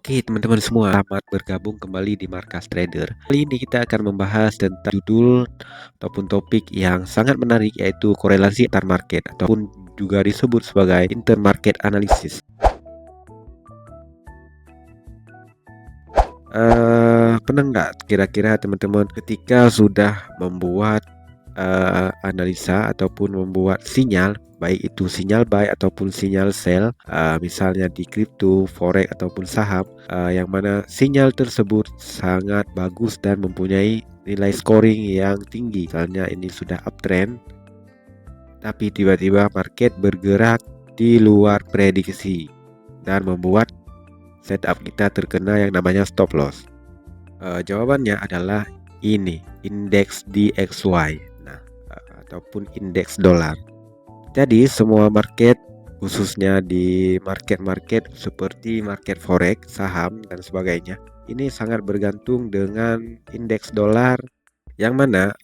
Oke teman-teman semua, selamat bergabung kembali di Markas Trader. Kali ini kita akan membahas tentang judul ataupun topik yang sangat menarik, yaitu korelasi antar market ataupun juga disebut sebagai intermarket analysis. Pernah nggak kira-kira teman-teman ketika sudah membuat analisa ataupun membuat sinyal, baik itu sinyal buy ataupun sinyal sell, misalnya di kripto, forex ataupun saham, yang mana sinyal tersebut sangat bagus dan mempunyai nilai scoring yang tinggi. Misalnya ini sudah uptrend, tapi tiba-tiba market bergerak di luar prediksi dan membuat setup kita terkena yang namanya stop loss. Jawabannya adalah ini, indeks DXY, ataupun indeks dolar. Jadi semua market, khususnya di market-market seperti market forex, saham dan sebagainya, ini sangat bergantung dengan indeks dolar, yang mana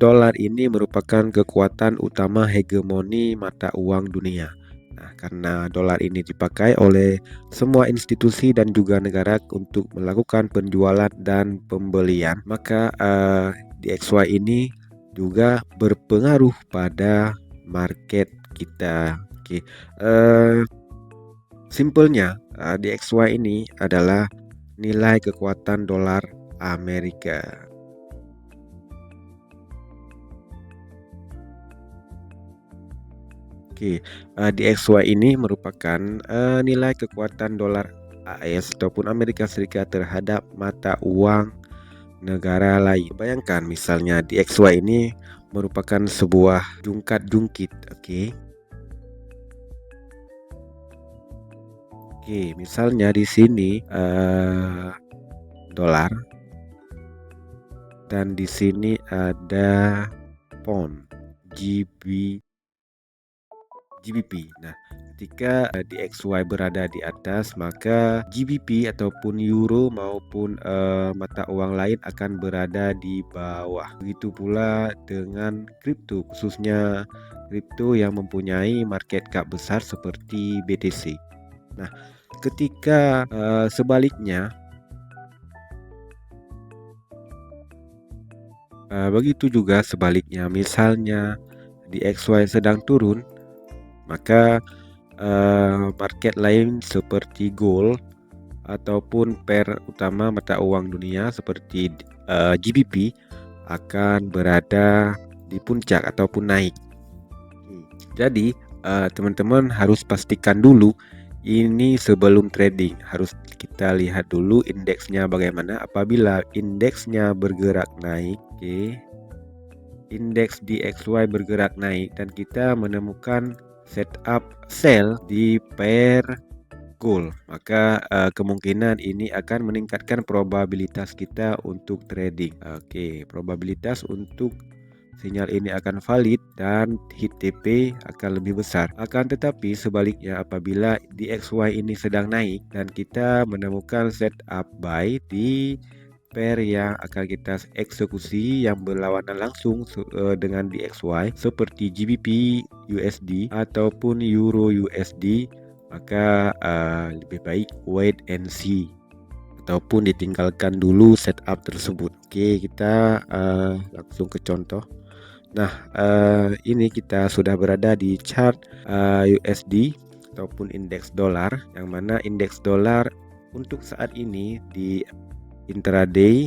dolar ini merupakan kekuatan utama hegemoni mata uang dunia. Nah, karena dolar ini dipakai oleh semua institusi dan juga negara untuk melakukan penjualan dan pembelian, maka DXY ini juga berpengaruh pada market kita. Oke, simpelnya DXY ini adalah nilai kekuatan dolar Amerika. Oke, DXY ini merupakan nilai kekuatan dolar AS ataupun Amerika Serikat terhadap mata uang negara lain. Bayangkan misalnya DXY ini merupakan sebuah jungkat-jungkit, oke. Oke, misalnya di sini dolar dan di sini ada pound, GBP. Nah, ketika DXY berada di atas, maka GBP ataupun euro maupun mata uang lain akan berada di bawah. Begitu pula dengan kripto, khususnya kripto yang mempunyai market cap besar seperti BTC. Nah, ketika sebaliknya, begitu juga sebaliknya, misalnya DXY sedang turun, maka market lain seperti gold ataupun pair utama mata uang dunia seperti GBP akan berada di puncak ataupun naik. Jadi teman-teman harus pastikan dulu ini sebelum trading, harus kita lihat dulu indeksnya bagaimana. Apabila indeksnya bergerak naik, indeks DXY bergerak naik dan kita menemukan setup sell di pair gold, maka kemungkinan ini akan meningkatkan probabilitas kita untuk trading. Oke, probabilitas untuk sinyal ini akan valid dan hit TP akan lebih besar. Akan tetapi sebaliknya, apabila DXY ini sedang naik dan kita menemukan setup buy di pair yang akan kita eksekusi yang berlawanan langsung dengan DXY seperti GBP USD ataupun Euro USD, maka lebih baik wait and see ataupun ditinggalkan dulu setup tersebut. Oke, kita langsung ke contoh. Nah, ini kita sudah berada di chart USD ataupun indeks dolar, yang mana indeks dolar untuk saat ini di intraday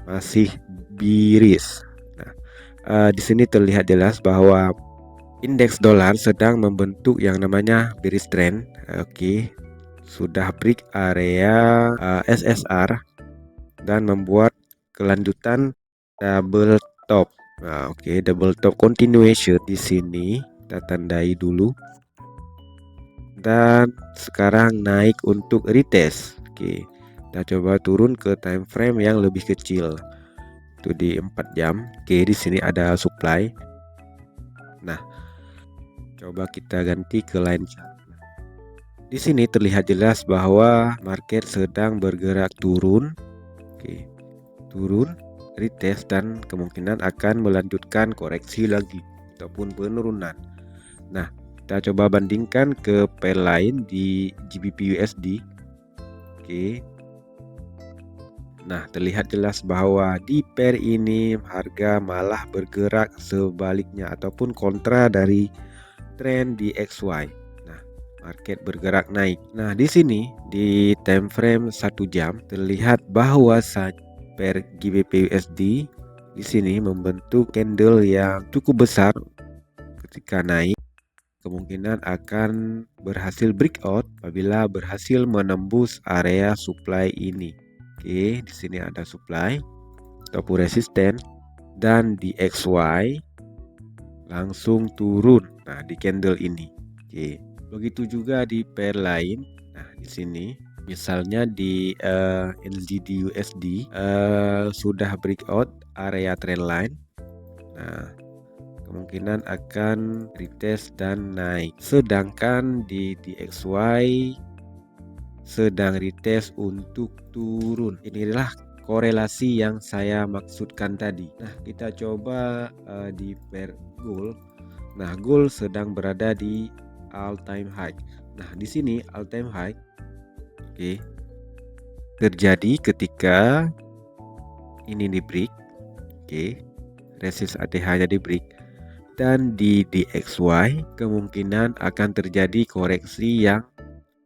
masih bearish. Nah, di sini terlihat jelas bahwa indeks dolar sedang membentuk yang namanya bearish trend. Oke, sudah break area SSR dan membuat kelanjutan double top. Nah, oke, double top continuation di sini kita tandai dulu. Dan sekarang naik untuk retest. Oke, kita coba turun ke time frame yang lebih kecil. Itu di 4 jam. Oke, di sini ada supply. Nah, coba kita ganti ke line chart. Di sini terlihat jelas bahwa market sedang bergerak turun. Oke, turun, retest dan kemungkinan akan melanjutkan koreksi lagi ataupun penurunan. Nah, kita coba bandingkan ke pair lain di GBP USD. Oke. Nah, terlihat jelas bahwa di pair ini harga malah bergerak sebaliknya ataupun kontra dari tren di XY. Nah, market bergerak naik. Nah, di sini di time frame 1 jam terlihat bahwa pair GBP USD di sini membentuk candle yang cukup besar. Ketika naik, kemungkinan akan berhasil breakout apabila berhasil menembus area supply ini. Oke, di sini ada supply ataupun resisten, dan di XY langsung turun. Nah, di candle ini. Oke, begitu juga di pair lain. Nah, di sini misalnya di NZD USD sudah breakout area trendline. Nah, kemungkinan akan retest dan naik. Sedangkan di DXY sedang retest untuk turun. Inilah korelasi yang saya maksudkan tadi. Nah, kita coba di pair gold. Nah, gold sedang berada di all time high. Nah, di sini all time high, oke, terjadi ketika ini di break, oke, resist ATH-nya di break, dan di DXY kemungkinan akan terjadi koreksi yang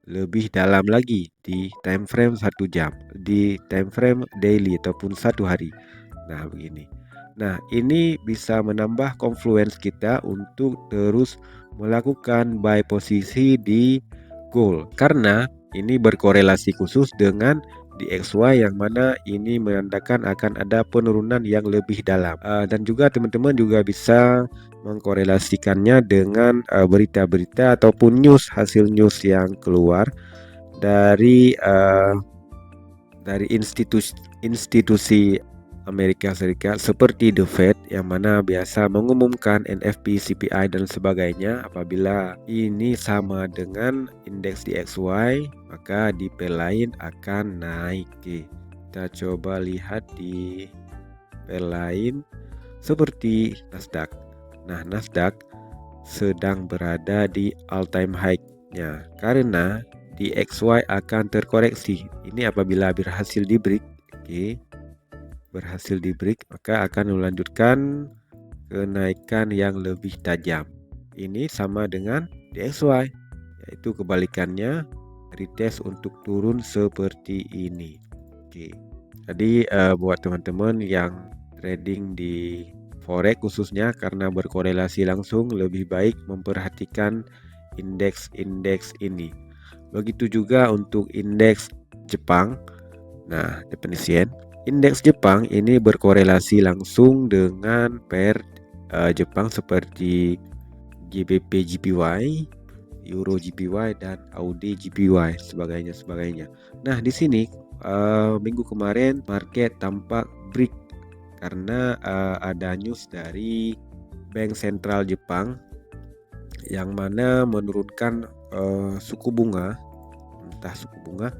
lebih dalam lagi di time frame 1 jam, di time frame daily ataupun 1 hari. Nah, begini. Nah, ini bisa menambah confluence kita untuk terus melakukan buy posisi di gold, karena ini berkorelasi khusus dengan di XY yang mana ini menandakan akan ada penurunan yang lebih dalam. Dan juga teman-teman juga bisa mengkorelasikannya dengan berita-berita ataupun hasil news yang keluar dari institusi Amerika Serikat seperti The Fed, yang mana biasa mengumumkan NFP, CPI dan sebagainya. Apabila ini sama dengan indeks DXY, maka di pair lain akan naik. Kita coba lihat di pair lain seperti Nasdaq. Nah, Nasdaq sedang berada di all time high-nya karena DXY akan terkoreksi. Ini apabila berhasil di break, berhasil di break, maka akan melanjutkan kenaikan yang lebih tajam. Ini sama dengan DXY, yaitu kebalikannya, retest untuk turun seperti ini. Oke. Jadi buat teman-teman yang trading di forex khususnya karena berkorelasi langsung, lebih baik memperhatikan indeks-indeks ini. Begitu juga untuk indeks Jepang. Nah, definisian indeks Jepang ini berkorelasi langsung dengan pair Jepang seperti GBP JPY, Euro JPY, dan AUD JPY sebagainya. Nah, di sini minggu kemarin market tampak break karena ada news dari Bank Sentral Jepang yang mana menurunkan suku bunga, entah suku bunga.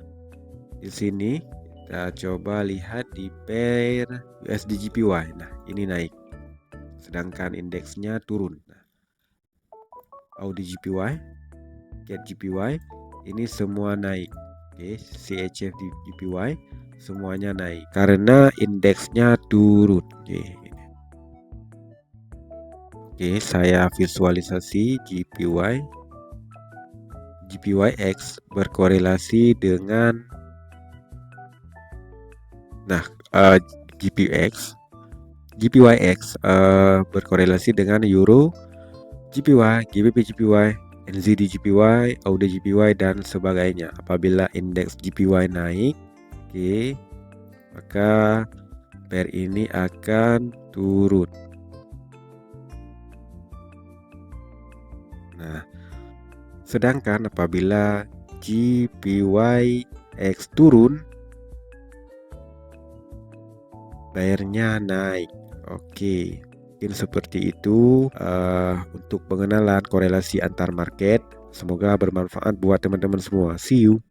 Di sini kita coba lihat di pair USD JPY. Nah, ini naik, sedangkan indeksnya turun. Nah, AUD JPY, CAD JPY, ini semua naik. Oke, CHF JPY semuanya naik karena indeksnya turun. Oke, saya visualisasi GPYX berkorelasi dengan GPYX berkorelasi dengan Euro JPY, GBP JPY, NZD JPY, AUD JPY dan sebagainya. Apabila indeks JPY naik, maka pair ini akan turun. Nah, sedangkan apabila GPYX turun, pairnya naik. Oke, mungkin seperti itu untuk pengenalan korelasi antar market. Semoga bermanfaat buat teman-teman semua. See you.